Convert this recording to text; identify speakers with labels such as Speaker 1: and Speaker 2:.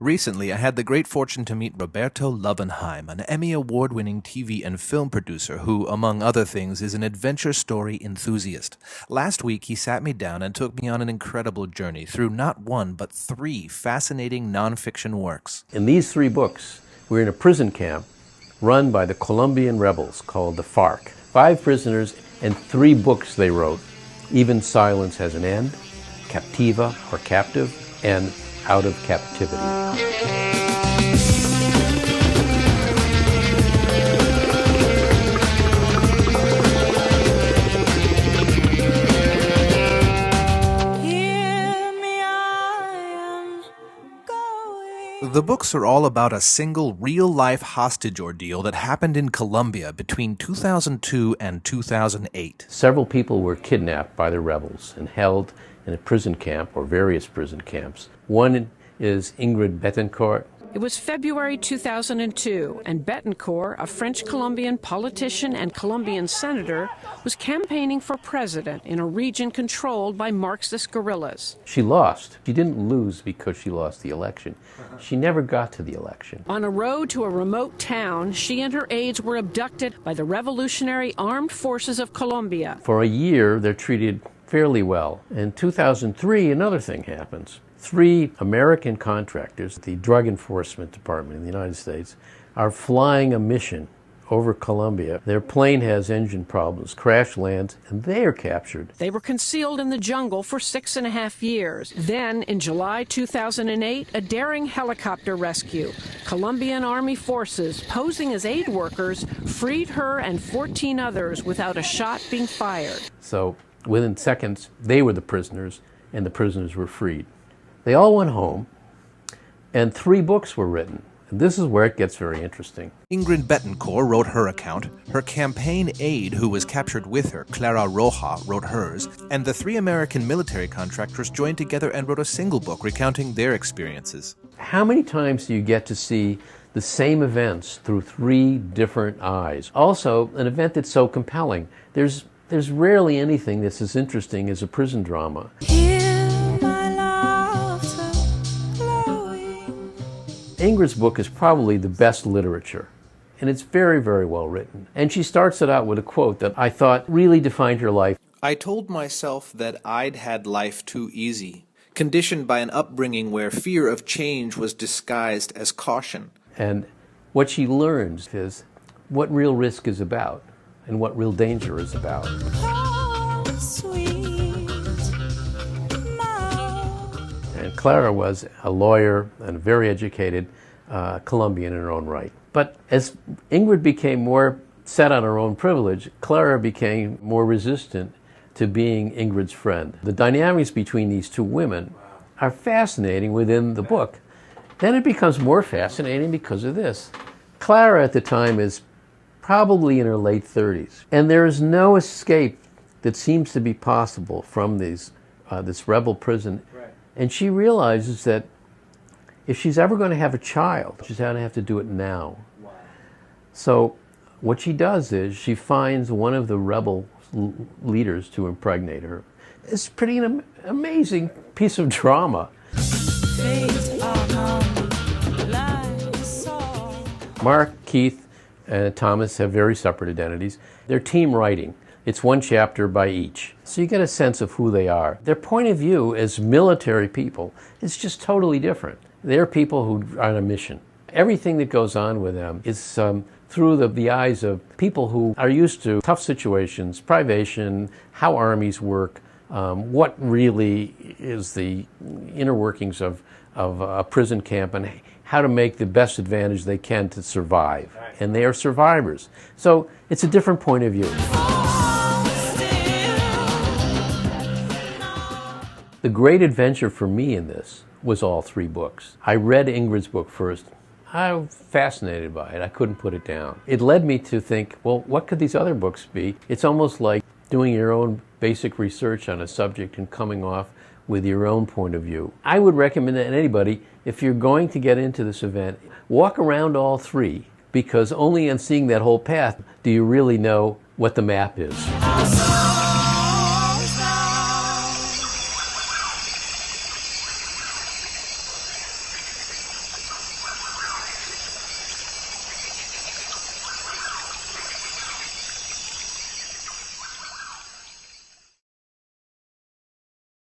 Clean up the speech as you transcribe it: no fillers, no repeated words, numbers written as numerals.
Speaker 1: Recently, I had the great fortune to meet Roberto Lovenhiem, an Emmy Award-winning TV and film producer who, among other things, is an adventure story enthusiast. Last week, he sat me down and took me on an incredible journey through not one, but three fascinating nonfiction works.
Speaker 2: In these three books, we're in a prison camp run by the Colombian rebels called the FARC. 5 prisoners and 3 books they wrote. Even Silence Has an End, Captiva or Captive, and Out of Captivity.
Speaker 1: The books are all about a single real-life hostage ordeal that happened in Colombia between 2002 and 2008.
Speaker 2: Several people were kidnapped by the rebels and held in a prison camp or various prison camps. One is Ingrid Betancourt.
Speaker 3: It was February 2002, and Betancourt, a French-Colombian politician and Colombian senator, was campaigning for president in a region controlled by Marxist guerrillas.
Speaker 2: She lost. She didn't lose because she lost the election. She never got to the election.
Speaker 3: On a road to a remote town, she and her aides were abducted by the Revolutionary Armed Forces of Colombia.
Speaker 2: For a year, they're treated fairly well. In 2003, another thing happens. 3 American contractors, the Drug Enforcement Department in the United States, are flying a mission over Colombia. Their plane has engine problems, crash lands, and they are captured.
Speaker 3: They were concealed in the jungle for 6.5 years. Then, in July 2008, a daring helicopter rescue. Colombian Army forces, posing as aid workers, freed her and 14 others without a shot being fired.
Speaker 2: So, within seconds, they were the prisoners, and the prisoners were freed. They all went home, and 3 books were written. And this is where it gets very interesting.
Speaker 1: Ingrid Betancourt wrote her account, her campaign aide who was captured with her, Clara Rojas, wrote hers, and the 3 American military contractors joined together and wrote a single book recounting their experiences.
Speaker 2: How many times do you get to see the same events through 3 different eyes? Also, an event that's so compelling. There's rarely anything that's as interesting as a prison drama. Ingrid's book is probably the best literature, and it's very, very well written. And she starts it out with a quote that I thought really defined her life.
Speaker 1: I told myself that I'd had life too easy, conditioned by an upbringing where fear of change was disguised as caution.
Speaker 2: And what she learns is what real risk is about and what real danger is about. And Clara was a lawyer and very educated Colombian in her own right. But as Ingrid became more set on her own privilege, Clara became more resistant to being Ingrid's friend. The dynamics between these 2 women are fascinating within the book. Then it becomes more fascinating because of this. Clara at the time is probably in her late 30s, and there is no escape that seems to be possible from this rebel prison. And she realizes that if she's ever going to have a child, she's going to have to do it now. Wow. So what she does is she finds one of the rebel leaders to impregnate her. It's pretty an amazing piece of drama. Mark, Keith, and Thomas have very separate identities. They're team writing. It's 1 chapter by each. So you get a sense of who they are. Their point of view as military people is just totally different. They're people who are on a mission. Everything that goes on with them is through the eyes of people who are used to tough situations, privation, how armies work, what really is the inner workings of a prison camp, and how to make the best advantage they can to survive. And they are survivors. So it's a different point of view. The great adventure for me in this was all 3 books. I read Ingrid's book first. I was fascinated by it. I couldn't put it down. It led me to think, well, what could these other books be? It's almost like doing your own basic research on a subject and coming off with your own point of view. I would recommend that anybody, if you're going to get into this event, walk around all 3, because only in seeing that whole path do you really know what the map is.